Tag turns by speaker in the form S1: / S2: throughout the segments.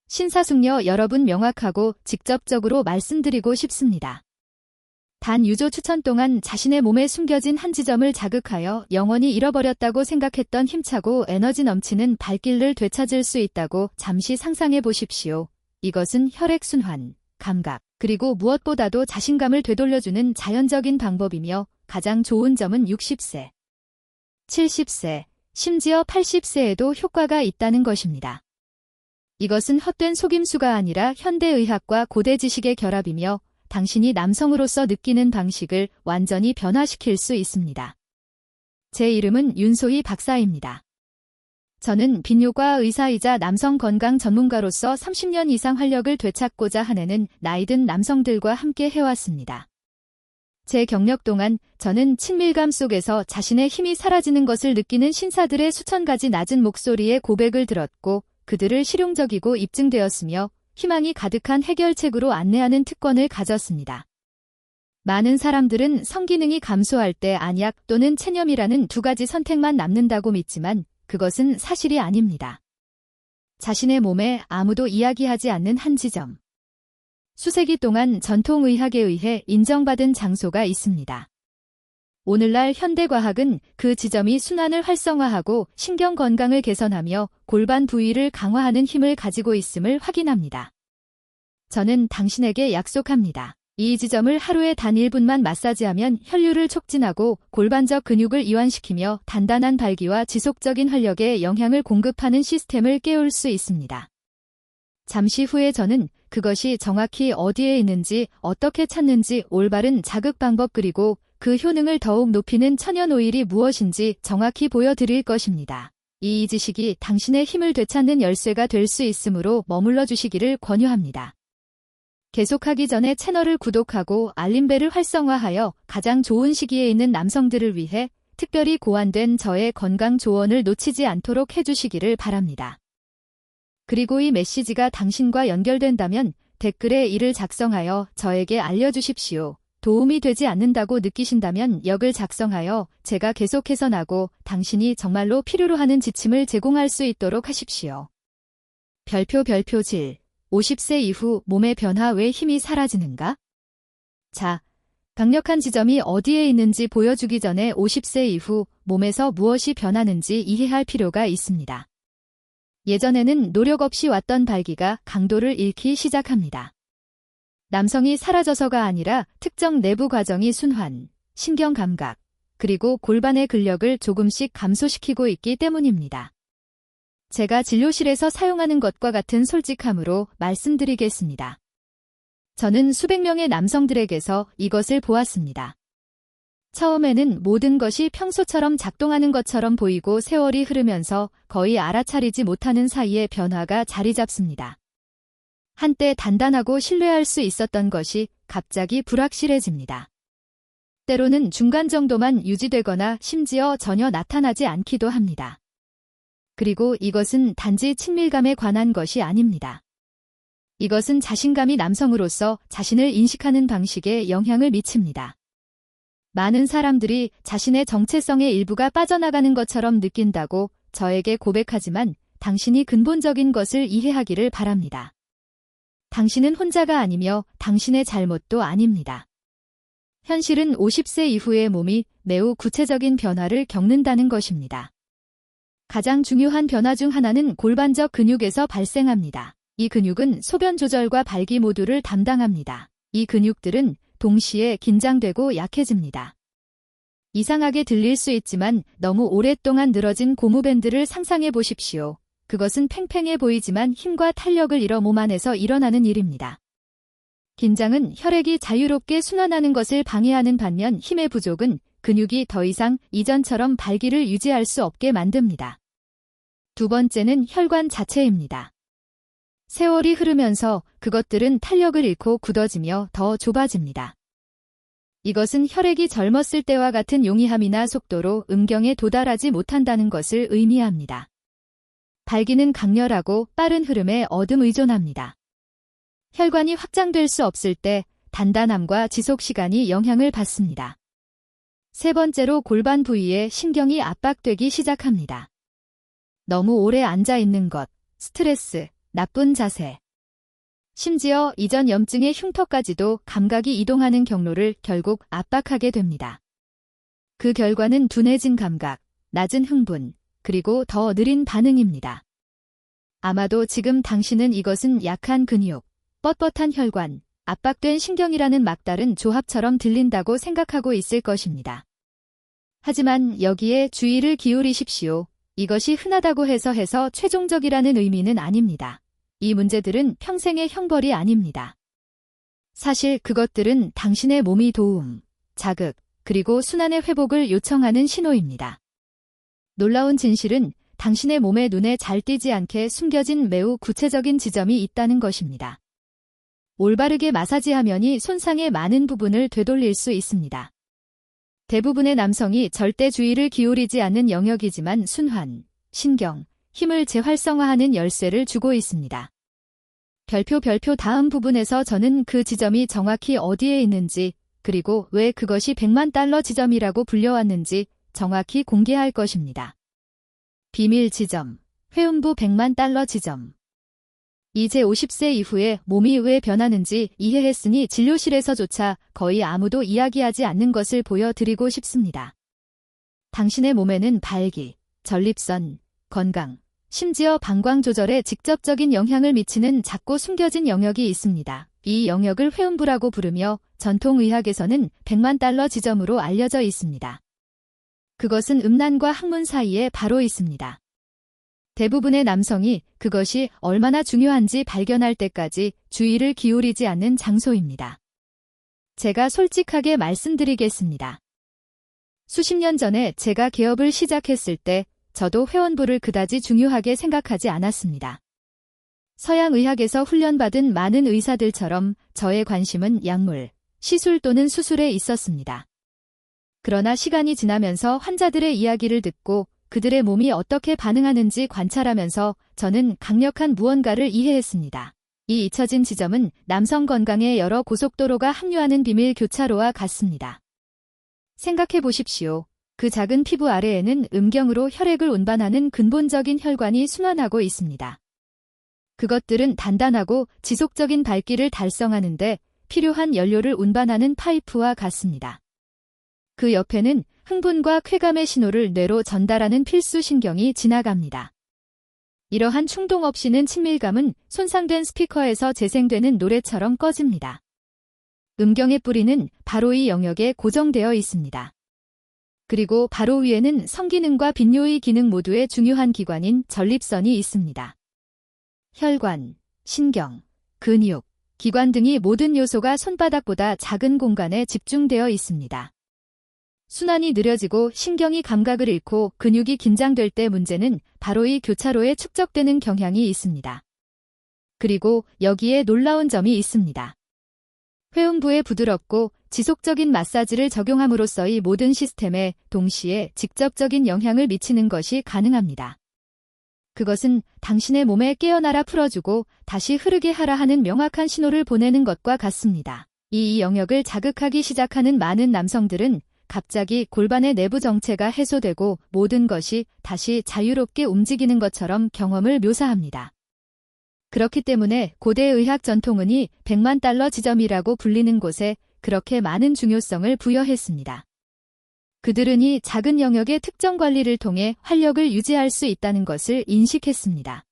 S1: 신사숙녀 여러분, 명확하고 직접적으로 말씀드리고 싶습니다. 단 유조 추천 동안 자신의 몸에 숨겨진 한 지점을 자극하여 영원히 잃어버렸다고 생각했던 힘차고 에너지 넘치는 발길을 되찾을 수 있다고 잠시 상상해 보십시오. 이것은 혈액순환, 감각, 그리고 무엇보다도 자신감을 되돌려주는 자연적인 방법이며 가장 좋은 점은 60세, 70세, 심지어 80세에도 효과가 있다는 것입니다. 이것은 헛된 속임수가 아니라 현대의학과 고대 지식의 결합이며 당신이 남성으로서 느끼는 방식을 완전히 변화시킬 수 있습니다. 제 이름은 윤소희 박사입니다. 저는 비뇨과 의사이자 남성 건강 전문가로서 30년 이상 활력을 되찾고자 하는 나이든 남성들과 함께 해왔습니다. 제 경력 동안 저는 친밀감 속에서 자신의 힘이 사라지는 것을 느끼는 신사들의 수천 가지 낮은 목소리의 고백을 들었고 그들을 실용적이고 입증되었으며 희망이 가득한 해결책으로 안내하는 특권을 가졌습니다. 많은 사람들은 성기능이 감소할 때 안약 또는 체념이라는 두 가지 선택만 남는다고 믿지만 그것은 사실이 아닙니다. 자신의 몸에 아무도 이야기하지 않는 한 지점. 수세기 동안 전통의학에 의해 인정받은 장소가 있습니다. 오늘날 현대과학은 그 지점이 순환을 활성화하고 신경 건강을 개선하며 골반 부위를 강화하는 힘을 가지고 있음을 확인합니다. 저는 당신에게 약속합니다. 이 지점을 하루에 단 1분만 마사지하면 혈류를 촉진하고 골반적 근육을 이완시키며 단단한 발기와 지속적인 활력에 영향을 공급하는 시스템을 깨울 수 있습니다. 잠시 후에 저는 그것이 정확히 어디에 있는지, 어떻게 찾는지, 올바른 자극 방법 그리고 그 효능을 더욱 높이는 천연 오일이 무엇인지 정확히 보여드릴 것입니다. 이 지식이 당신의 힘을 되찾는 열쇠가 될 수 있으므로 머물러 주시기를 권유합니다. 계속하기 전에 채널을 구독하고 알림벨을 활성화하여 가장 좋은 시기에 있는 남성들을 위해 특별히 고안된 저의 건강 조언을 놓치지 않도록 해주시기를 바랍니다. 그리고 이 메시지가 당신과 연결된다면 댓글에 이를 작성하여 저에게 알려주십시오. 도움이 되지 않는다고 느끼신다면 역을 작성하여 제가 계속해서 나고 당신이 정말로 필요로 하는 지침을 제공할 수 있도록 하십시오. 별표 50세 이후 몸의 변화 왜 힘이 사라지는가? 자, 강력한 지점이 어디에 있는지 보여주기 전에 50세 이후 몸에서 무엇이 변하는지 이해할 필요가 있습니다. 예전에는 노력 없이 왔던 발기가 강도를 잃기 시작합니다. 남성이 사라져서가 아니라 특정 내부 과정이 순환, 신경 감각, 그리고 골반의 근력을 조금씩 감소시키고 있기 때문입니다. 제가 진료실에서 사용하는 것과 같은 솔직함으로 말씀드리겠습니다. 저는 수백 명의 남성들에게서 이것을 보았습니다. 처음에는 모든 것이 평소처럼 작동하는 것처럼 보이고 세월이 흐르면서 거의 알아차리지 못하는 사이에 변화가 자리 잡습니다. 한때 단단하고 신뢰할 수 있었던 것이 갑자기 불확실해집니다. 때로는 중간 정도만 유지되거나 심지어 전혀 나타나지 않기도 합니다. 그리고 이것은 단지 친밀감에 관한 것이 아닙니다. 이것은 자신감이 남성으로서 자신을 인식하는 방식에 영향을 미칩니다. 많은 사람들이 자신의 정체성의 일부가 빠져나가는 것처럼 느낀다고 저에게 고백하지만 당신이 근본적인 것을 이해하기를 바랍니다. 당신은 혼자가 아니며 당신의 잘못도 아닙니다. 현실은 50세 이후의 몸이 매우 구체적인 변화를 겪는다는 것입니다. 가장 중요한 변화 중 하나는 골반적 근육에서 발생합니다. 이 근육은 소변 조절과 발기 모두를 담당합니다. 이 근육들은 동시에 긴장되고 약해집니다. 이상하게 들릴 수 있지만 너무 오랫동안 늘어진 고무밴드를 상상해 보십시오. 그것은 팽팽해 보이지만 힘과 탄력을 잃어 몸 안에서 일어나는 일입니다. 긴장은 혈액이 자유롭게 순환하는 것을 방해하는 반면 힘의 부족은 근육이 더 이상 이전처럼 발기를 유지할 수 없게 만듭니다. 두 번째는 혈관 자체입니다. 세월이 흐르면서 그것들은 탄력을 잃고 굳어지며 더 좁아집니다. 이것은 혈액이 젊었을 때와 같은 용이함이나 속도로 음경에 도달하지 못한다는 것을 의미합니다. 발기는 강렬하고 빠른 흐름에 얻음 의존합니다. 혈관이 확장될 수 없을 때 단단함과 지속 시간이 영향을 받습니다. 세 번째로 골반 부위에 신경이 압박되기 시작합니다. 너무 오래 앉아 있는 것, 스트레스, 나쁜 자세. 심지어 이전 염증의 흉터까지도 감각이 이동하는 경로를 결국 압박하게 됩니다. 그 결과는 둔해진 감각, 낮은 흥분, 그리고 더 느린 반응입니다. 아마도 지금 당신은 이것은 약한 근육, 뻣뻣한 혈관, 압박된 신경이라는 막다른 조합처럼 들린다고 생각하고 있을 것입니다. 하지만 여기에 주의를 기울이십시오. 이것이 흔하다고 해서 최종적이라는 의미는 아닙니다. 이 문제들은 평생의 형벌이 아닙니다. 사실 그것들은 당신의 몸이 도움, 자극, 그리고 순환의 회복을 요청하는 신호입니다. 놀라운 진실은 당신의 몸의 눈에 잘 띄지 않게 숨겨진 매우 구체적인 지점이 있다는 것입니다. 올바르게 마사지하면이 손상의 많은 부분을 되돌릴 수 있습니다. 대부분의 남성이 절대 주의를 기울이지 않는 영역이지만 순환, 신경, 힘을 재활성화하는 열쇠를 주고 있습니다. 별표 다음 부분에서 저는 그 지점이 정확히 어디에 있는지, 그리고 왜 그것이 100만 달러 지점이라고 불려왔는지 정확히 공개할 것입니다. 비밀 지점, 회음부 100만 달러 지점. 이제 50세 이후에 몸이 왜 변하는지 이해했으니 진료실에서조차 거의 아무도 이야기하지 않는 것을 보여드리고 싶습니다. 당신의 몸에는 발기, 전립선, 건강, 심지어 방광 조절에 직접적인 영향을 미치는 작고 숨겨진 영역이 있습니다. 이 영역을 회음부라고 부르며 전통의학에서는 100만 달러 지점으로 알려져 있습니다. 그것은 음란과 항문 사이에 바로 있습니다. 대부분의 남성이 그것이 얼마나 중요한지 발견할 때까지 주의를 기울이지 않는 장소입니다. 제가 솔직하게 말씀드리겠습니다. 수십 년 전에 제가 개업을 시작했을 때 저도 회원부를 그다지 중요하게 생각하지 않았습니다. 서양 의학에서 훈련받은 많은 의사들처럼 저의 관심은 약물, 시술 또는 수술에 있었습니다. 그러나 시간이 지나면서 환자들의 이야기를 듣고 그들의 몸이 어떻게 반응하는지 관찰하면서 저는 강력한 무언가를 이해했습니다. 이 잊혀진 지점은 남성 건강에 여러 고속도로가 합류하는 비밀 교차로와 같습니다. 생각해 보십시오. 그 작은 피부 아래에는 음경으로 혈액을 운반하는 근본적인 혈관이 순환하고 있습니다. 그것들은 단단하고 지속적인 발기를 달성하는데 필요한 연료를 운반하는 파이프와 같습니다. 그 옆에는 흥분과 쾌감의 신호를 뇌로 전달하는 필수 신경이 지나갑니다. 이러한 충동 없이는 친밀감은 손상된 스피커에서 재생되는 노래처럼 꺼집니다. 음경의 뿌리는 바로 이 영역에 고정되어 있습니다. 그리고 바로 위에는 성기능과 빈뇨의 기능 모두의 중요한 기관인 전립선이 있습니다. 혈관, 신경, 근육, 기관 등이 모든 요소가 손바닥보다 작은 공간에 집중되어 있습니다. 순환이 느려지고 신경이 감각을 잃고 근육이 긴장될 때 문제는 바로 이 교차로에 축적되는 경향이 있습니다. 그리고 여기에 놀라운 점이 있습니다. 회음부에 부드럽고 지속적인 마사지를 적용함으로써 이 모든 시스템에 동시에 직접적인 영향을 미치는 것이 가능합니다. 그것은 당신의 몸에 깨어나라 풀어주고 다시 흐르게 하라 하는 명확한 신호를 보내는 것과 같습니다. 이 영역을 자극하기 시작하는 많은 남성들은 갑자기 골반의 내부 정체가 해소되고 모든 것이 다시 자유롭게 움직이는 것처럼 경험을 묘사합니다. 그렇기 때문에 고대 의학 전통은 이 100만 달러 지점이라고 불리는 곳에 그렇게 많은 중요성을 부여했습니다. 그들은 이 작은 영역의 특정 관리를 통해 활력을 유지할 수 있다는 것을 인식했습니다.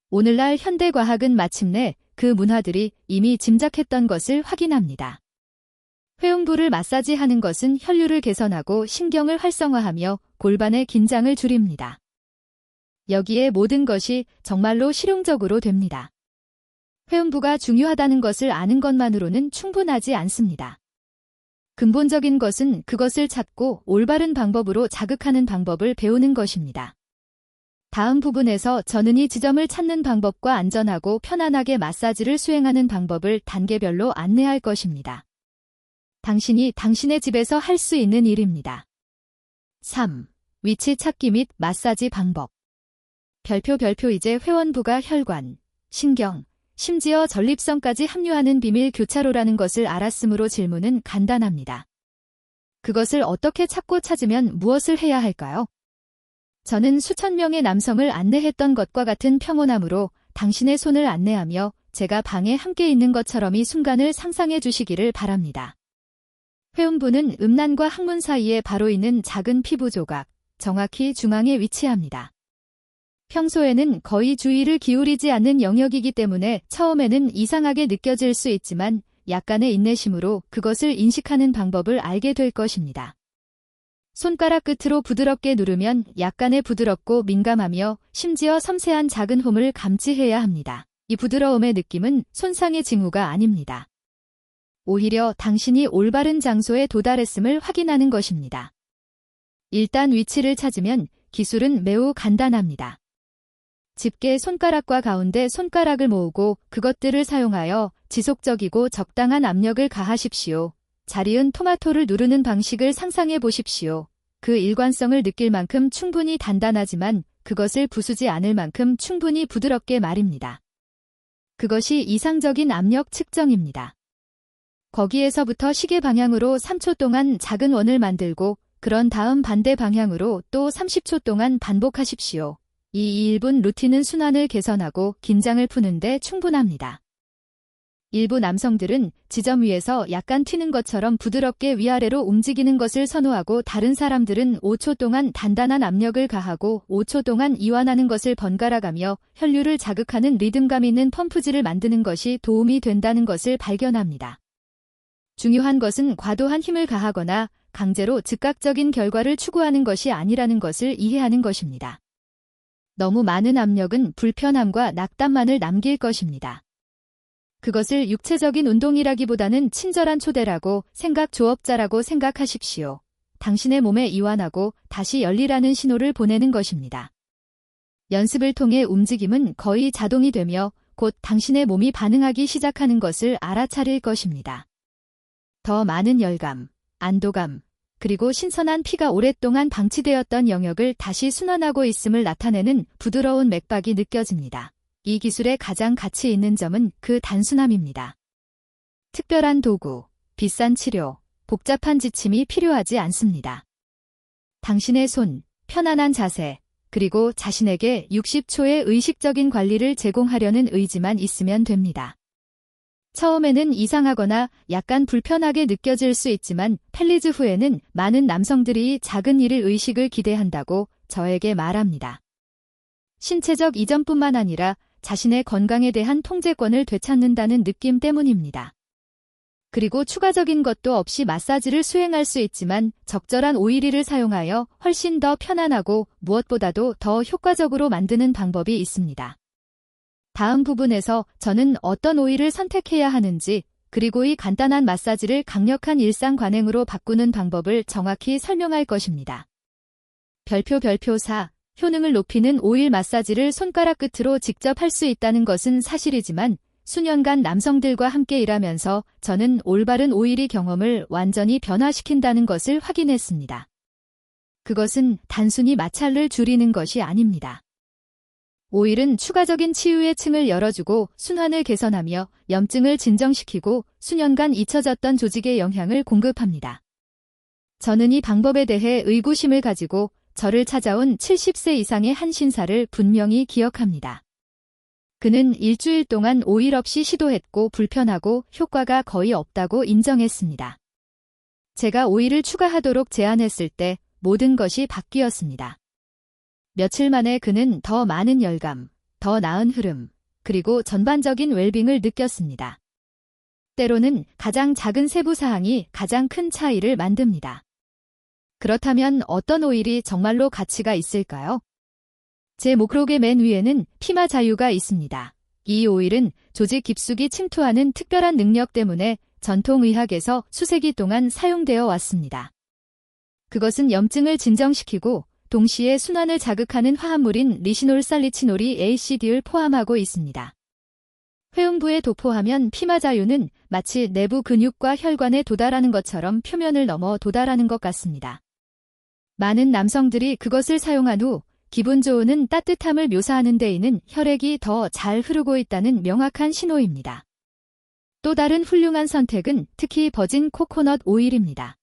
S1: 오늘날 현대과학은 마침내 그 문화들이 이미 짐작했던 것을 확인합니다. 회음부를 마사지하는 것은 혈류를 개선하고 신경을 활성화하며 골반의 긴장을 줄입니다. 여기에 모든 것이 정말로 실용적으로 됩니다. 회음부가 중요하다는 것을 아는 것만으로는 충분하지 않습니다. 근본적인 것은 그것을 찾고 올바른 방법으로 자극하는 방법을 배우는 것입니다. 다음 부분에서 저는 이 지점을 찾는 방법과 안전하고 편안하게 마사지를 수행하는 방법을 단계별로 안내할 것입니다. 당신이 당신의 집에서 할 수 있는 일입니다. 3. 위치 찾기 및 마사지 방법. 별표 이제 회원부가 혈관, 신경, 심지어 전립선까지 합류하는 비밀 교차로라는 것을 알았으므로 질문은 간단합니다. 그것을 어떻게 찾고 찾으면 무엇을 해야 할까요? 저는 수천 명의 남성을 안내했던 것과 같은 평온함으로 당신의 손을 안내하며 제가 방에 함께 있는 것처럼 이 순간을 상상해 주시기를 바랍니다. 회음부는 음란과 항문 사이에 바로 있는 작은 피부 조각, 정확히 중앙에 위치합니다. 평소에는 거의 주의를 기울이지 않는 영역이기 때문에 처음에는 이상하게 느껴질 수 있지만 약간의 인내심으로 그것을 인식하는 방법을 알게 될 것입니다. 손가락 끝으로 부드럽게 누르면 약간의 부드럽고 민감하며 심지어 섬세한 작은 홈을 감지해야 합니다. 이 부드러움의 느낌은 손상의 징후가 아닙니다. 오히려 당신이 올바른 장소에 도달했음을 확인하는 것입니다. 일단 위치를 찾으면 기술은 매우 간단합니다. 집게 손가락과 가운데 손가락을 모으고 그것들을 사용하여 지속적이고 적당한 압력을 가하십시오. 잘 익은 토마토를 누르는 방식을 상상해 보십시오. 그 일관성을 느낄 만큼 충분히 단단하지만 그것을 부수지 않을 만큼 충분히 부드럽게 말입니다. 그것이 이상적인 압력 측정입니다. 거기에서부터 시계 방향으로 3초 동안 작은 원을 만들고 그런 다음 반대 방향으로 또 30초 동안 반복하십시오. 이 1분 루틴은 순환을 개선하고 긴장을 푸는데 충분합니다. 일부 남성들은 지점 위에서 약간 튀는 것처럼 부드럽게 위아래로 움직이는 것을 선호하고 다른 사람들은 5초 동안 단단한 압력을 가하고 5초 동안 이완하는 것을 번갈아가며 혈류를 자극하는 리듬감 있는 펌프질을 만드는 것이 도움이 된다는 것을 발견합니다. 중요한 것은 과도한 힘을 가하거나 강제로 즉각적인 결과를 추구하는 것이 아니라는 것을 이해하는 것입니다. 너무 많은 압력은 불편함과 낙담만을 남길 것입니다. 그것을 육체적인 운동이라기보다는 친절한 초대라고 조업자라고 생각하십시오. 당신의 몸에 이완하고 다시 열리라는 신호를 보내는 것입니다. 연습을 통해 움직임은 거의 자동이 되며 곧 당신의 몸이 반응하기 시작하는 것을 알아차릴 것입니다. 더 많은 열감, 안도감, 그리고 신선한 피가 오랫동안 방치되었던 영역을 다시 순환하고 있음을 나타내는 부드러운 맥박이 느껴집니다. 이 기술의 가장 가치 있는 점은 그 단순함입니다. 특별한 도구, 비싼 치료, 복잡한 지침이 필요하지 않습니다. 당신의 손, 편안한 자세, 그리고 자신에게 60초의 의식적인 관리를 제공하려는 의지만 있으면 됩니다. 처음에는 이상하거나 약간 불편하게 느껴질 수 있지만 펠리즈 후에는 많은 남성들이 작은 일을 의식을 기대한다고 저에게 말합니다. 신체적 이전뿐만 아니라 자신의 건강에 대한 통제권을 되찾는다는 느낌 때문입니다. 그리고 추가적인 것도 없이 마사지를 수행할 수 있지만 적절한 오일을 사용하여 훨씬 더 편안하고 무엇보다도 더 효과적으로 만드는 방법이 있습니다. 다음 부분에서 저는 어떤 오일을 선택해야 하는지 그리고 이 간단한 마사지를 강력한 일상 관행으로 바꾸는 방법을 정확히 설명할 것입니다. 별표 4. 효능을 높이는 오일 마사지를 손가락 끝으로 직접 할 수 있다는 것은 사실이지만 수년간 남성들과 함께 일하면서 저는 올바른 오일이 경험을 완전히 변화시킨다는 것을 확인했습니다. 그것은 단순히 마찰을 줄이는 것이 아닙니다. 오일은 추가적인 치유의 층을 열어주고 순환을 개선하며 염증을 진정시키고 수년간 잊혀졌던 조직에 영향을 공급합니다. 저는 이 방법에 대해 의구심을 가지고 저를 찾아온 70세 이상의 한 신사를 분명히 기억합니다. 그는 일주일 동안 오일 없이 시도했고 불편하고 효과가 거의 없다고 인정했습니다. 제가 오일을 추가하도록 제안했을 때 모든 것이 바뀌었습니다. 며칠 만에 그는 더 많은 열감, 더 나은 흐름, 그리고 전반적인 웰빙을 느꼈습니다. 때로는 가장 작은 세부 사항이 가장 큰 차이를 만듭니다. 그렇다면 어떤 오일이 정말로 가치가 있을까요? 제 목록의 맨 위에는 피마 자유가 있습니다. 이 오일은 조직 깊숙이 침투하는 특별한 능력 때문에 전통의학에서 수세기 동안 사용되어 왔습니다. 그것은 염증을 진정시키고 동시에 순환을 자극하는 화합물인 리시놀살리치놀이 ACD를 포함하고 있습니다. 회음부에 도포하면 피마 자유는 마치 내부 근육과 혈관에 도달하는 것처럼 표면을 넘어 도달하는 것 같습니다. 많은 남성들이 그것을 사용한 후 기분 좋은 따뜻함을 묘사하는 데에는 혈액이 더 잘 흐르고 있다는 명확한 신호입니다. 또 다른 훌륭한 선택은 특히 버진 코코넛 오일입니다.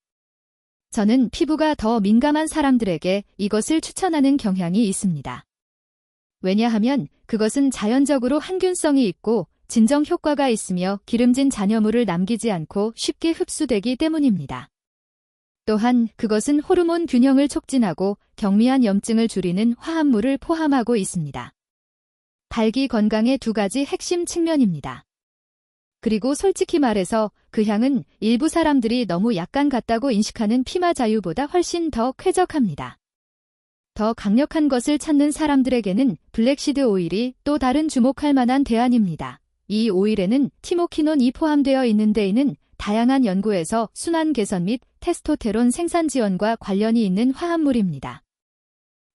S1: 저는 피부가 더 민감한 사람들에게 이것을 추천하는 경향이 있습니다. 왜냐하면 그것은 자연적으로 항균성이 있고 진정 효과가 있으며 기름진 잔여물을 남기지 않고 쉽게 흡수되기 때문입니다. 또한 그것은 호르몬 균형을 촉진하고 경미한 염증을 줄이는 화합물을 포함하고 있습니다. 발기 건강의 두 가지 핵심 측면입니다. 그리고 솔직히 말해서 그 향은 일부 사람들이 너무 약간 같다고 인식하는 피마 자유보다 훨씬 더 쾌적합니다. 더 강력한 것을 찾는 사람들에게는 블랙시드 오일이 또 다른 주목할 만한 대안입니다. 이 오일에는 티모키논이 포함되어 있는데 이는 다양한 연구에서 순환 개선 및 테스토테론 생산 지원과 관련이 있는 화합물입니다.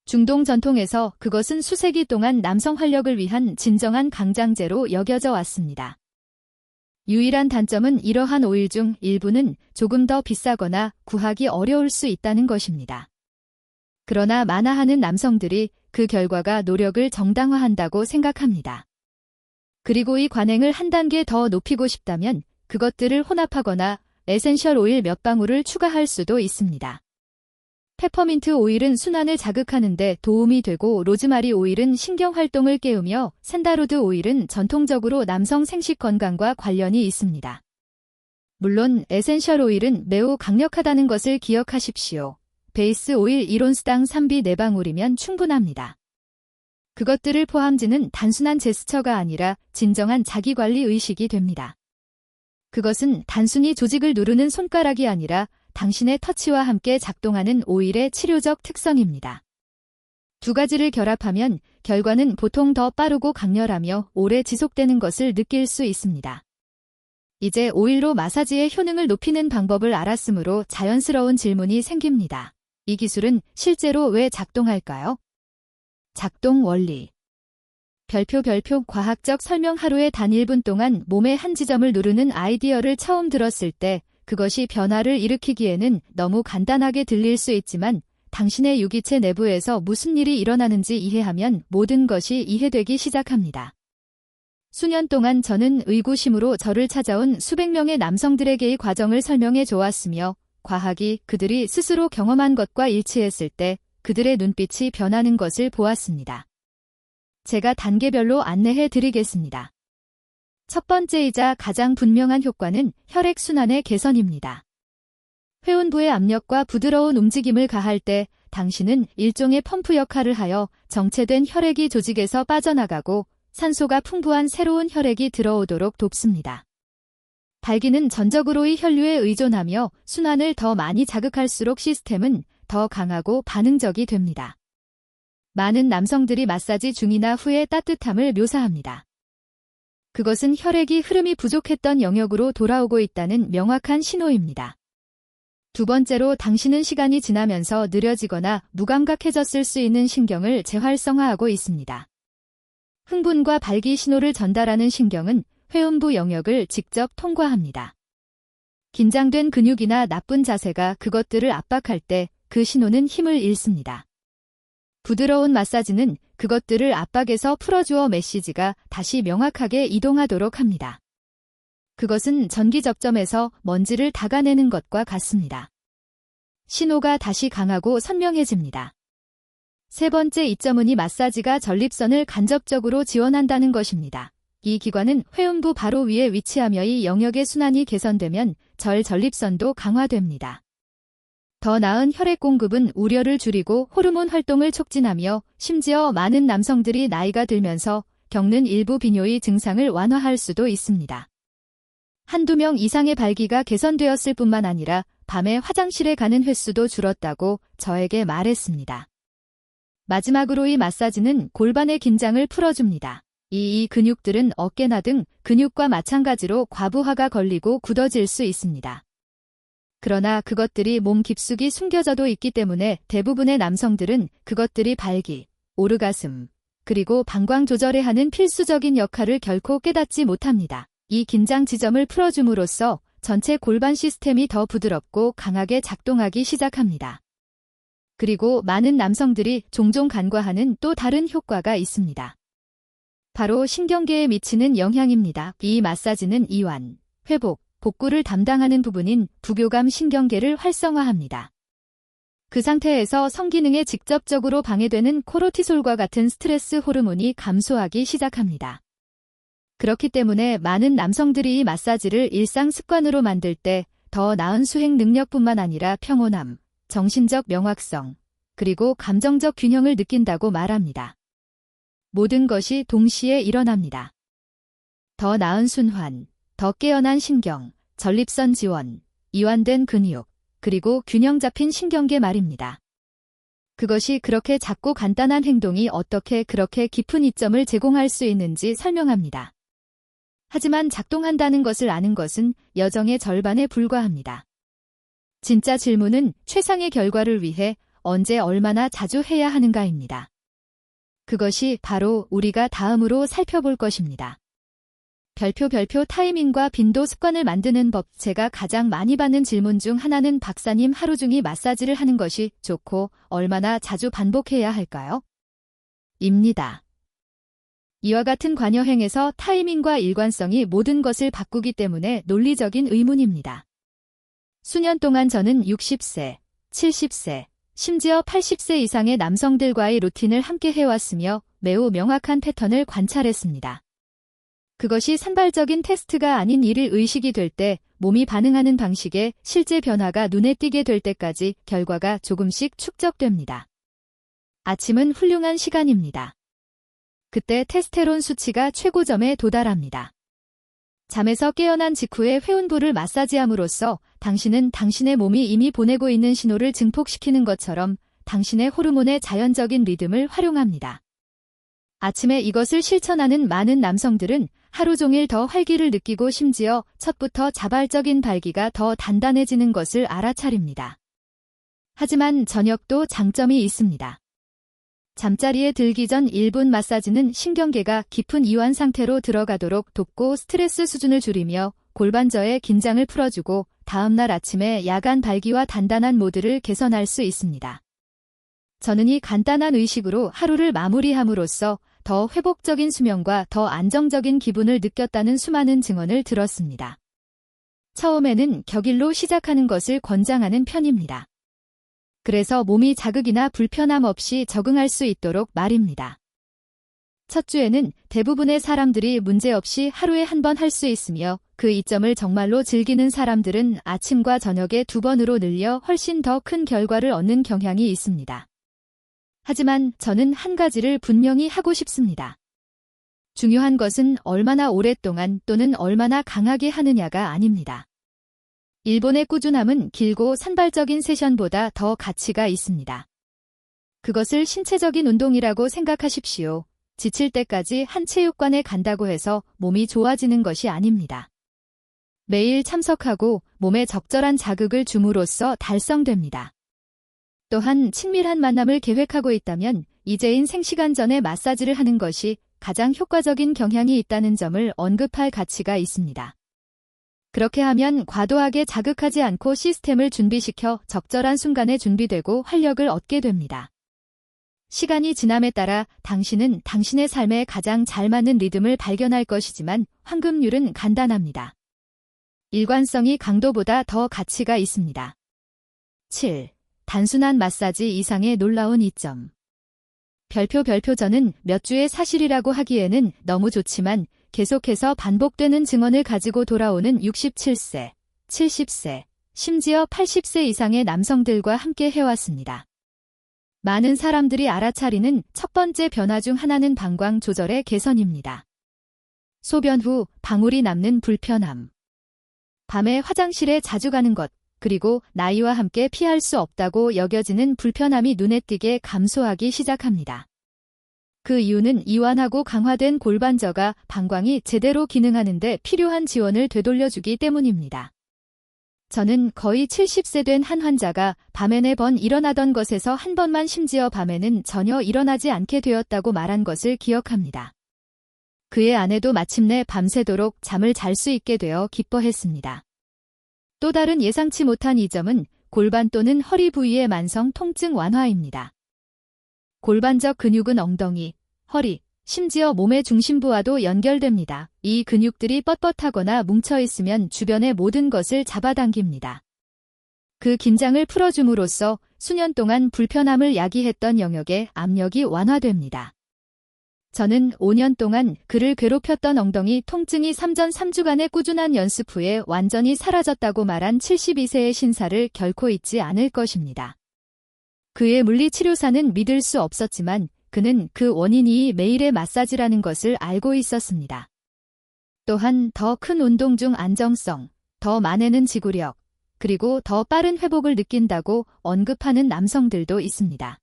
S1: 중동 전통에서 그것은 수세기 동안 남성 활력을 위한 진정한 강장제로 여겨져 왔습니다. 유일한 단점은 이러한 오일 중 일부는 조금 더 비싸거나 구하기 어려울 수 있다는 것입니다. 그러나 많아하는 남성들이 그 결과가 노력을 정당화한다고 생각합니다. 그리고 이 관행을 한 단계 더 높이고 싶다면 그것들을 혼합하거나 에센셜 오일 몇 방울을 추가할 수도 있습니다. 페퍼민트 오일은 순환을 자극하는 데 도움이 되고 로즈마리 오일은 신경활동을 깨우며 샌다로드 오일은 전통적으로 남성 생식 건강과 관련이 있습니다. 물론 에센셜 오일은 매우 강력하다는 것을 기억하십시오. 베이스 오일 1온스당 3비 4방울이면 충분합니다. 그것들을 포함지는 단순한 제스처가 아니라 진정한 자기관리 의식이 됩니다. 그것은 단순히 조직을 누르는 손가락이 아니라 당신의 터치와 함께 작동하는 오일의 치료적 특성입니다. 두 가지를 결합하면 결과는 보통 더 빠르고 강렬하며 오래 지속되는 것을 느낄 수 있습니다. 이제 오일로 마사지의 효능을 높이는 방법을 알았으므로 자연스러운 질문이 생깁니다. 이 기술은 실제로 왜 작동할까요? 작동 원리. 별표 과학적 설명. 하루에 단 1분 동안 몸의 한 지점을 누르는 아이디어를 처음 들었을 때 그것이 변화를 일으키기에는 너무 간단하게 들릴 수 있지만 당신의 유기체 내부에서 무슨 일이 일어나는지 이해하면 모든 것이 이해되기 시작합니다. 수년 동안 저는 의구심으로 저를 찾아온 수백 명의 남성들에게 이 과정을 설명해 좋았으며 과학이 그들이 스스로 경험한 것과 일치했을 때 그들의 눈빛이 변하는 것을 보았습니다. 제가 단계별로 안내해 드리겠습니다. 첫 번째이자 가장 분명한 효과는 혈액순환의 개선입니다. 회운부의 압력과 부드러운 움직임을 가할 때 당신은 일종의 펌프 역할을 하여 정체된 혈액이 조직에서 빠져나가고 산소가 풍부한 새로운 혈액이 들어오도록 돕습니다. 발기는 전적으로 이 혈류에 의존하며 순환을 더 많이 자극할수록 시스템은 더 강하고 반응적이 됩니다. 많은 남성들이 마사지 중이나 후의 따뜻함을 묘사합니다. 그것은 혈액이 흐름이 부족했던 영역으로 돌아오고 있다는 명확한 신호입니다. 두 번째로 당신은 시간이 지나면서 느려지거나 무감각해졌을 수 있는 신경을 재활성화하고 있습니다. 흥분과 발기 신호를 전달하는 신경은 회음부 영역을 직접 통과합니다. 긴장된 근육이나 나쁜 자세가 그것들을 압박할 때 그 신호는 힘을 잃습니다. 부드러운 마사지는 그것들을 압박에서 풀어주어 메시지가 다시 명확하게 이동하도록 합니다. 그것은 전기 접점에서 먼지를 닦아내는 것과 같습니다. 신호가 다시 강하고 선명해집니다. 세 번째 이점은 이 마사지가 전립선을 간접적으로 지원한다는 것입니다. 이 기관은 회음부 바로 위에 위치하며 이 영역의 순환이 개선되면 전립선도 강화됩니다. 더 나은 혈액 공급은 우려를 줄이고 호르몬 활동을 촉진하며 심지어 많은 남성들이 나이가 들면서 겪는 일부 비뇨의 증상을 완화할 수도 있습니다. 한두 명 이상의 발기가 개선되었을 뿐만 아니라 밤에 화장실에 가는 횟수도 줄었다고 저에게 말했습니다. 마지막으로 이 마사지는 골반의 긴장을 풀어줍니다. 이 근육들은 어깨나 등 근육과 마찬가지로 과부하가 걸리고 굳어질 수 있습니다. 그러나 그것들이 몸 깊숙이 숨겨져도 있기 때문에 대부분의 남성들은 그것들이 발기, 오르가슴, 그리고 방광 조절에 하는 필수적인 역할을 결코 깨닫지 못합니다. 이 긴장 지점을 풀어줌으로써 전체 골반 시스템이 더 부드럽고 강하게 작동하기 시작합니다. 그리고 많은 남성들이 종종 간과하는 또 다른 효과가 있습니다. 바로 신경계에 미치는 영향입니다. 이 마사지는 이완, 회복, 복구를 담당하는 부분인 부교감 신경계를 활성화합니다. 그 상태에서 성기능에 직접적으로 방해되는 코르티솔과 같은 스트레스 호르몬이 감소하기 시작합니다. 그렇기 때문에 많은 남성들이 이 마사지를 일상 습관으로 만들 때 더 나은 수행 능력뿐만 아니라 평온함, 정신적 명확성, 그리고 감정적 균형을 느낀다고 말합니다. 모든 것이 동시에 일어납니다. 더 나은 순환, 더 깨어난 신경, 전립선 지원, 이완된 근육, 그리고 균형 잡힌 신경계 말입니다. 그것이 그렇게 작고 간단한 행동이 어떻게 그렇게 깊은 이점을 제공할 수 있는지 설명합니다. 하지만 작동한다는 것을 아는 것은 여정의 절반에 불과합니다. 진짜 질문은 최상의 결과를 위해 언제 얼마나 자주 해야 하는가입니다. 그것이 바로 우리가 다음으로 살펴볼 것입니다. 별표 타이밍과 빈도 습관을 만드는 법. 제가 가장 많이 받는 질문 중 하나는 박사님 하루 종일 마사지를 하는 것이 좋고 얼마나 자주 반복해야 할까요? 입니다. 이와 같은 관여행에서 타이밍과 일관성이 모든 것을 바꾸기 때문에 논리적인 의문입니다. 수년 동안 저는 60세, 70세, 심지어 80세 이상의 남성들과의 루틴을 함께 해왔으며 매우 명확한 패턴을 관찰했습니다. 그것이 산발적인 테스트가 아닌 일일 의식이 될 때 몸이 반응하는 방식에 실제 변화가 눈에 띄게 될 때까지 결과가 조금씩 축적됩니다. 아침은 훌륭한 시간입니다. 그때 테스테론 수치가 최고점에 도달합니다. 잠에서 깨어난 직후에 회운부를 마사지함으로써 당신은 당신의 몸이 이미 보내고 있는 신호를 증폭시키는 것처럼 당신의 호르몬의 자연적인 리듬을 활용합니다. 아침에 이것을 실천하는 많은 남성들은 하루 종일 더 활기를 느끼고 심지어 첫부터 자발적인 발기가 더 단단해지는 것을 알아차립니다. 하지만 저녁도 장점이 있습니다. 잠자리에 들기 전 1분 마사지는 신경계가 깊은 이완 상태로 들어가도록 돕고 스트레스 수준을 줄이며 골반저의 긴장을 풀어주고 다음날 아침에 야간 발기와 단단한 모드를 개선할 수 있습니다. 저는 이 간단한 의식으로 하루를 마무리함으로써 더 회복적인 수면과 더 안정적인 기분을 느꼈다는 수많은 증언을 들었습니다. 처음에는 격일로 시작하는 것을 권장하는 편입니다. 그래서 몸이 자극이나 불편함 없이 적응할 수 있도록 말입니다. 첫 주에는 대부분의 사람들이 문제없이 하루에 한 번 할 수 있으며 그 이점을 정말로 즐기는 사람들은 아침과 저녁에 2번으로 늘려 훨씬 더 큰 결과를 얻는 경향이 있습니다. 하지만 저는 한 가지를 분명히 하고 싶습니다. 중요한 것은 얼마나 오랫동안 또는 얼마나 강하게 하느냐가 아닙니다. 일본의 꾸준함은 길고 산발적인 세션보다 더 가치가 있습니다. 그것을 신체적인 운동이라고 생각하십시오. 지칠 때까지 한 체육관에 간다고 해서 몸이 좋아지는 것이 아닙니다. 매일 참석하고 몸에 적절한 자극을 줌으로써 달성됩니다. 또한 친밀한 만남을 계획하고 있다면 이제인 생시간 전에 마사지를 하는 것이 가장 효과적인 경향이 있다는 점을 언급할 가치가 있습니다. 그렇게 하면 과도하게 자극하지 않고 시스템을 준비시켜 적절한 순간에 준비되고 활력을 얻게 됩니다. 시간이 지남에 따라 당신은 당신의 삶에 가장 잘 맞는 리듬을 발견할 것이지만 황금률은 간단합니다. 일관성이 강도보다 더 가치가 있습니다. 7. 단순한 마사지 이상의 놀라운 이점. 별표 저는 몇 주의 사실이라고 하기에는 너무 좋지만 계속해서 반복되는 증언을 가지고 돌아오는 67세, 70세, 심지어 80세 이상의 남성들과 함께 해왔습니다. 많은 사람들이 알아차리는 첫 번째 변화 중 하나는 방광 조절의 개선입니다. 소변 후 방울이 남는 불편함. 밤에 화장실에 자주 가는 것, 그리고 나이와 함께 피할 수 없다고 여겨지는 불편함이 눈에 띄게 감소하기 시작합니다. 그 이유는 이완하고 강화된 골반저가 방광이 제대로 기능하는 데 필요한 지원을 되돌려주기 때문입니다. 저는 거의 70세 된 한 환자가 밤에 4번 일어나던 것에서 한 번만 심지어 밤에는 전혀 일어나지 않게 되었다고 말한 것을 기억합니다. 그의 아내도 마침내 밤새도록 잠을 잘 수 있게 되어 기뻐했습니다. 또 다른 예상치 못한 이점은 골반 또는 허리 부위의 만성 통증 완화입니다. 골반적 근육은 엉덩이, 허리, 심지어 몸의 중심부와도 연결됩니다. 이 근육들이 뻣뻣하거나 뭉쳐있으면 주변의 모든 것을 잡아당깁니다. 그 긴장을 풀어줌으로써 수년 동안 불편함을 야기했던 영역의 압력이 완화됩니다. 저는 5년 동안 그를 괴롭혔던 엉덩이 통증이 3주간의 꾸준한 연습 후에 완전히 사라졌다고 말한 72세의 신사를 결코 잊지 않을 것입니다. 그의 물리치료사는 믿을 수 없었지만 그는 그 원인이 매일의 마사지라는 것을 알고 있었습니다. 또한 더 큰 운동 중 안정성, 더 많은 지구력, 그리고 더 빠른 회복을 느낀다고 언급하는 남성들도 있습니다.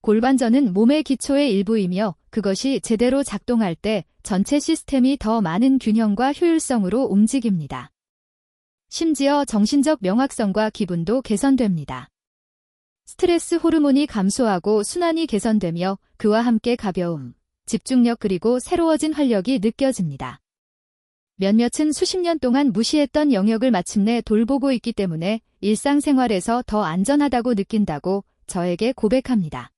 S1: 골반전은 몸의 기초의 일부이며 그것이 제대로 작동할 때 전체 시스템이 더 많은 균형과 효율성으로 움직입니다. 심지어 정신적 명확성과 기분도 개선됩니다. 스트레스 호르몬이 감소하고 순환이 개선되며 그와 함께 가벼움, 집중력 그리고 새로워진 활력이 느껴집니다. 몇몇은 수십 년 동안 무시했던 영역을 마침내 돌보고 있기 때문에 일상생활에서 더 안전하다고 느낀다고 저에게 고백합니다.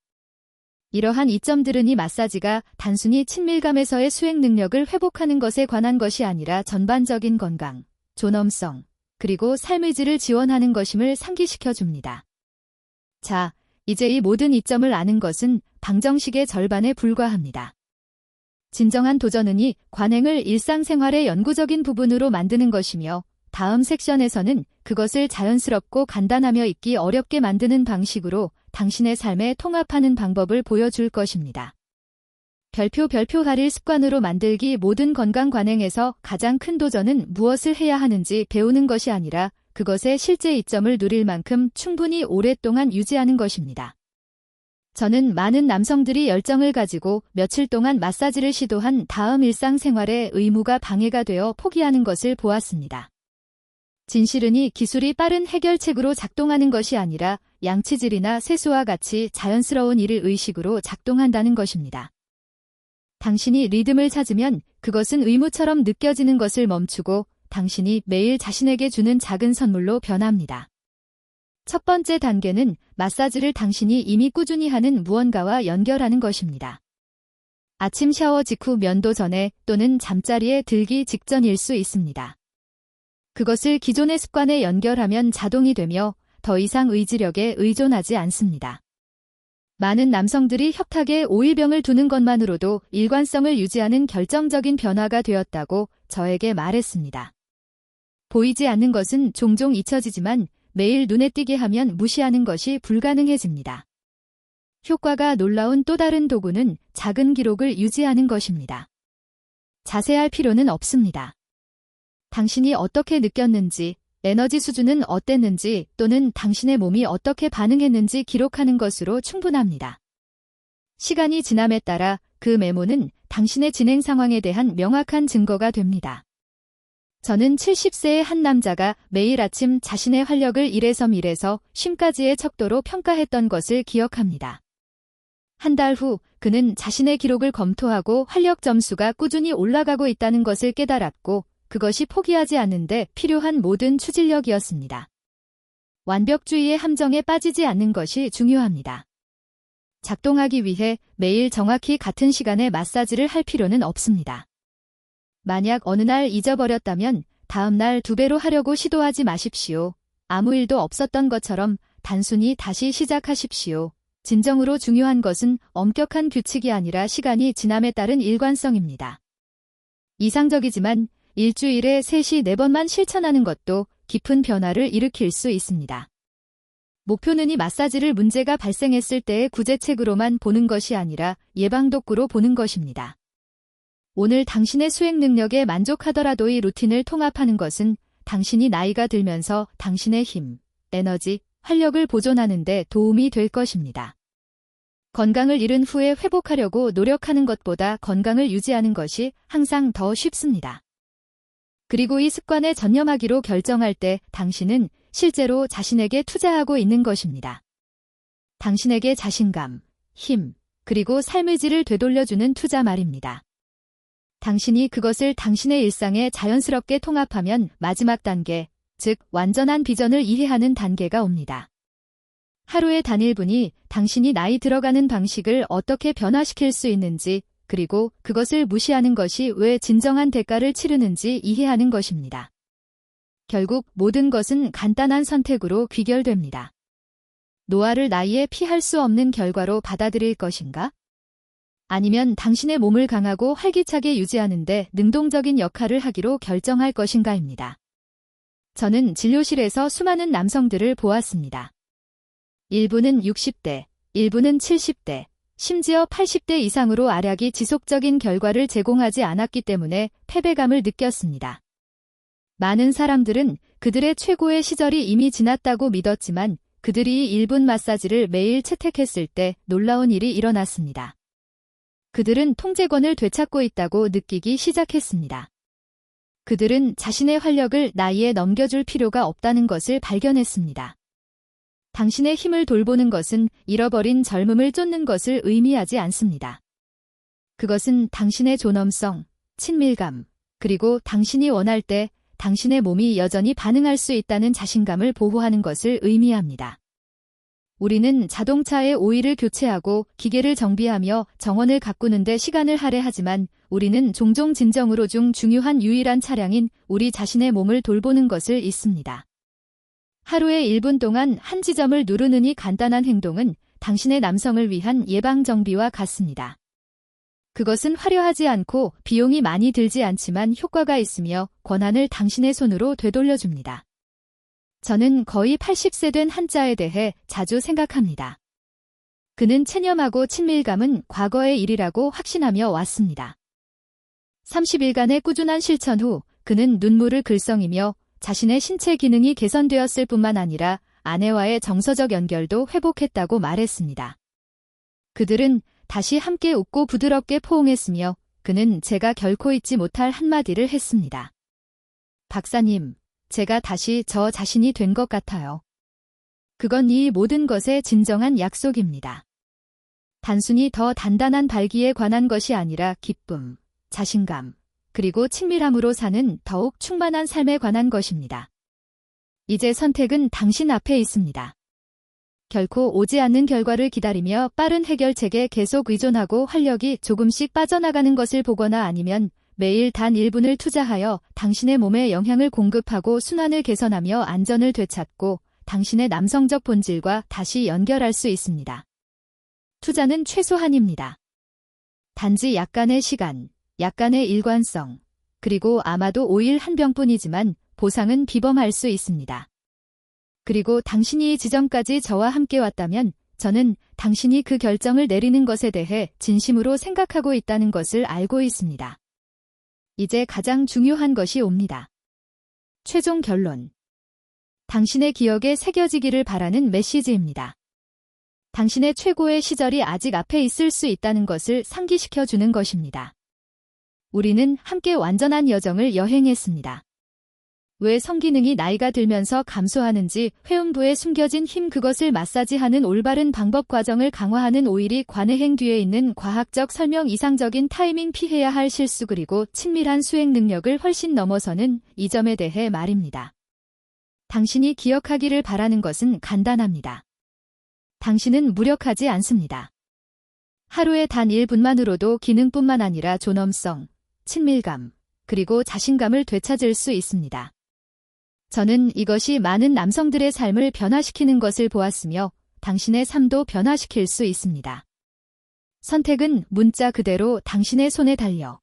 S1: 이러한 이점들은 이 마사지가 단순히 친밀감에서의 수행 능력을 회복하는 것에 관한 것이 아니라 전반적인 건강, 존엄성, 그리고 삶의 질을 지원하는 것임을 상기시켜 줍니다. 자, 이제 이 모든 이점을 아는 것은 방정식의 절반에 불과합니다. 진정한 도전은 이 관행을 일상생활의 영구적인 부분으로 만드는 것이며 다음 섹션에서는 그것을 자연스럽고 간단하며 잊기 어렵게 만드는 방식으로 당신의 삶에 통합하는 방법을 보여줄 것입니다. 별표 8일 습관으로 만들기. 모든 건강 관행에서 가장 큰 도전은 무엇을 해야 하는지 배우는 것이 아니라 그것의 실제 이점을 누릴 만큼 충분히 오랫동안 유지하는 것입니다. 저는 많은 남성들이 열정을 가지고 며칠 동안 마사지를 시도한 다음 일상생활에 의무가 방해가 되어 포기하는 것을 보았습니다. 진실은 이 기술이 빠른 해결책으로 작동하는 것이 아니라 양치질이나 세수와 같이 자연스러운 일을 의식으로 작동한다는 것입니다. 당신이 리듬을 찾으면 그것은 의무처럼 느껴지는 것을 멈추고 당신이 매일 자신에게 주는 작은 선물로 변합니다. 첫 번째 단계는 마사지를 당신이 이미 꾸준히 하는 무언가와 연결하는 것입니다. 아침 샤워 직후 면도 전에 또는 잠자리에 들기 직전일 수 있습니다. 그것을 기존의 습관에 연결하면 자동이 되며 더 이상 의지력에 의존하지 않습니다. 많은 남성들이 협탁에 오일병을 두는 것만으로도 일관성을 유지하는 결정적인 변화가 되었다고 저에게 말했습니다. 보이지 않는 것은 종종 잊혀지지만 매일 눈에 띄게 하면 무시하는 것이 불가능해집니다. 효과가 놀라운 또 다른 도구는 작은 기록을 유지하는 것입니다. 자세할 필요는 없습니다. 당신이 어떻게 느꼈는지, 에너지 수준은 어땠는지 또는 당신의 몸이 어떻게 반응했는지 기록하는 것으로 충분합니다. 시간이 지남에 따라 그 메모는 당신의 진행 상황에 대한 명확한 증거가 됩니다. 저는 70세의 한 남자가 매일 아침 자신의 활력을 1에서 10까지의 척도로 평가했던 것을 기억합니다. 한 달 후 그는 자신의 기록을 검토하고 활력 점수가 꾸준히 올라가고 있다는 것을 깨달았고 그것이 포기하지 않는데 필요한 모든 추진력이었습니다. 완벽주의의 함정에 빠지지 않는 것이 중요합니다. 작동하기 위해 매일 정확히 같은 시간에 마사지를 할 필요는 없습니다. 만약 어느 날 잊어버렸다면 다음 날 2배로 하려고 시도하지 마십시오. 아무 일도 없었던 것처럼 단순히 다시 시작하십시오. 진정으로 중요한 것은 엄격한 규칙이 아니라 시간이 지남에 따른 일관성입니다. 이상적이지만 일주일에 3시 4번만 실천하는 것도 깊은 변화를 일으킬 수 있습니다. 목표는 이 마사지를 문제가 발생했을 때의 구제책으로만 보는 것이 아니라 예방독구로 보는 것입니다. 오늘 당신의 수행 능력에 만족하더라도 이 루틴을 통합하는 것은 당신이 나이가 들면서 당신의 힘, 에너지, 활력을 보존하는 데 도움이 될 것입니다. 건강을 잃은 후에 회복하려고 노력하는 것보다 건강을 유지하는 것이 항상 더 쉽습니다. 그리고 이 습관에 전념하기로 결정할 때 당신은 실제로 자신에게 투자하고 있는 것입니다. 당신에게 자신감, 힘, 그리고 삶의 질을 되돌려주는 투자 말입니다. 당신이 그것을 당신의 일상에 자연스럽게 통합하면 마지막 단계, 즉 완전한 비전을 이해하는 단계가 옵니다. 하루의 단일분이 당신이 나이 들어가는 방식을 어떻게 변화시킬 수 있는지 그리고 그것을 무시하는 것이 왜 진정한 대가를 치르는지 이해하는 것입니다. 결국 모든 것은 간단한 선택으로 귀결됩니다. 노화를 나이에 피할 수 없는 결과로 받아들일 것인가? 아니면 당신의 몸을 강하고 활기차게 유지하는데 능동적인 역할을 하기로 결정할 것인가입니다. 저는 진료실에서 수많은 남성들을 보았습니다. 일부는 60대, 일부는 70대, 심지어 80대 이상으로 알약이 지속적인 결과를 제공하지 않았기 때문에 패배감을 느꼈습니다. 많은 사람들은 그들의 최고의 시절이 이미 지났다고 믿었지만 그들이 1분 마사지를 매일 채택했을 때 놀라운 일이 일어났습니다. 그들은 통제권을 되찾고 있다고 느끼기 시작했습니다. 그들은 자신의 활력을 나이에 넘겨줄 필요가 없다는 것을 발견했습니다. 당신의 힘을 돌보는 것은 잃어버린 젊음을 쫓는 것을 의미하지 않습니다. 그것은 당신의 존엄성, 친밀감, 그리고 당신이 원할 때 당신의 몸이 여전히 반응할 수 있다는 자신감을 보호하는 것을 의미합니다. 우리는 자동차의 오일을 교체하고 기계를 정비하며 정원을 가꾸는 데 시간을 할애하지만 우리는 종종 진정으로 중 중요한 유일한 차량인 우리 자신의 몸을 돌보는 것을 잊습니다. 하루에 1분 동안 한 지점을 누르는 이 간단한 행동은 당신의 남성을 위한 예방정비와 같습니다. 그것은 화려하지 않고 비용이 많이 들지 않지만 효과가 있으며 권한을 당신의 손으로 되돌려줍니다. 저는 거의 80세 된 한자에 대해 자주 생각합니다. 그는 체념하고 친밀감은 과거의 일이라고 확신하며 왔습니다. 30일간의 꾸준한 실천 후 그는 눈물을 글썽이며 자신의 신체 기능이 개선되었을 뿐만 아니라 아내와의 정서적 연결도 회복했다고 말했습니다. 그들은 다시 함께 웃고 부드럽게 포옹했으며 그는 제가 결코 잊지 못할 한마디를 했습니다. 박사님, 제가 다시 저 자신이 된 것 같아요. 그건 이 모든 것의 진정한 약속입니다. 단순히 더 단단한 발기에 관한 것이 아니라 기쁨, 자신감, 그리고 친밀함으로 사는 더욱 충만한 삶에 관한 것입니다. 이제 선택은 당신 앞에 있습니다. 결코 오지 않는 결과를 기다리며 빠른 해결책에 계속 의존하고 활력이 조금씩 빠져나가는 것을 보거나 아니면 매일 단 1분을 투자하여 당신의 몸에 영향을 공급하고 순환을 개선하며 안전을 되찾고 당신의 남성적 본질과 다시 연결할 수 있습니다. 투자는 최소한입니다. 단지 약간의 시간, 약간의 일관성, 그리고 아마도 오일 한 병뿐이지만 보상은 비범할 수 있습니다. 그리고 당신이 이 지점까지 저와 함께 왔다면 저는 당신이 그 결정을 내리는 것에 대해 진심으로 생각하고 있다는 것을 알고 있습니다. 이제 가장 중요한 것이 옵니다. 최종 결론. 당신의 기억에 새겨지기를 바라는 메시지입니다. 당신의 최고의 시절이 아직 앞에 있을 수 있다는 것을 상기시켜 주는 것입니다. 우리는 함께 완전한 여정을 여행했습니다. 왜 성기능이 나이가 들면서 감소하는지, 회음부에 숨겨진 힘, 그것을 마사지하는 올바른 방법, 과정을 강화하는 오일이 관해행 뒤에 있는 과학적 설명, 이상적인 타이밍, 피해야 할 실수, 그리고 친밀한 수행 능력을 훨씬 넘어서는 이 점에 대해 말입니다. 당신이 기억하기를 바라는 것은 간단합니다. 당신은 무력하지 않습니다. 하루에 단 1분만으로도 기능뿐만 아니라 존엄성, 친밀감, 그리고 자신감을 되찾을 수 있습니다. 저는 이것이 많은 남성들의 삶을 변화시키는 것을 보았으며 당신의 삶도 변화시킬 수 있습니다. 선택은 문자 그대로 당신의 손에 달려